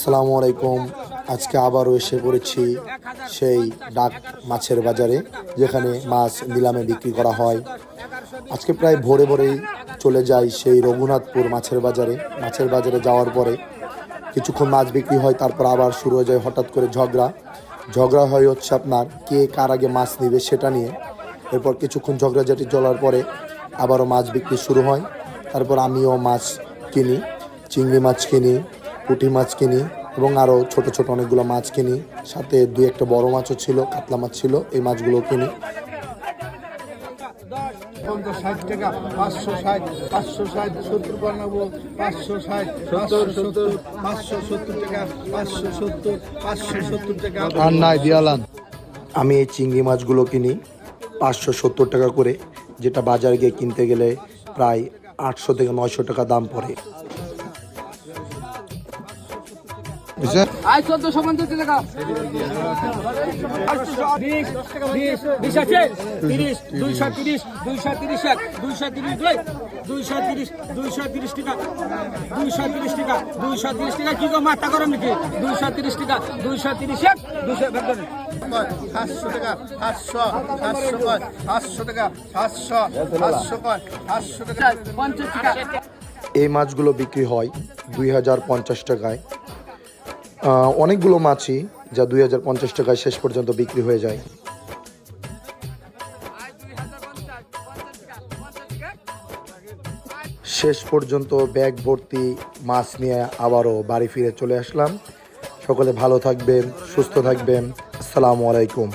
আসসালামু আলাইকুম। আজকে আবারও এসে পড়েছি সেই ডাক মাছের বাজারে, যেখানে মাছ নিলামে বিক্রি করা হয়। আজকে প্রায় ভোরে ভোরেই চলে যাই সেই রঘুনাথপুর মাছের বাজারে। মাছের বাজারে যাওয়ার পরে কিছুক্ষণ মাছ বিক্রি হয়, তারপর আবার শুরু হয়ে যায় হঠাৎ করে ঝগড়া হয় হচ্ছে আপনার কে কার আগে মাছ নিবে সেটা নিয়ে। এরপর কিছুক্ষণ ঝগড়াঝাটি চলার পরে আবারও মাছ বিক্রি শুরু হয়। তারপর আমিও মাছ কিনি, চিংড়ি মাছ কিনি, পুঁটি মাছ কিনি এবং আরও ছোট ছোট অনেকগুলো মাছ কিনি। সাথে দুই একটা বড় মাছও ছিল, কাতলা মাছ ছিল, এই মাছগুলো কিনি। 60 টাকা 560 560 70 95 560 570 570 টাকা 570 570 টাকা আর নাই দিয়ালান। আমি এই চিংড়ি মাছগুলো কিনি 570 টাকা করে, যেটা বাজারে গিয়ে কিনতে গেলে প্রায় 800 থেকে 900 টাকা দাম পড়ে। আই 1450 টাকা 20 20 আছে 30 230 230 এক 230 দুই 230 230 টাকা 230 টাকা 230 টাকা কি গো মাথা গরম নাকি 230 টাকা 230 এক 200 বের 500 টাকা 500 500 টাকা 500 500 টাকা 50 টাকা। এই মাছগুলো বিক্রি হয় 2050 টাকায়। অনেকগুলো মাছই যা 2050 টাকায় শেষ পর্যন্ত বিক্রি হয়ে যায়। শেষ পর্যন্ত ব্যাগ ভর্তি মাছ নিয়ে আবারও বাড়ি ফিরে চলে আসলাম। সকলে ভালো থাকবেন, সুস্থ থাকবেন। আসসালামু আলাইকুম।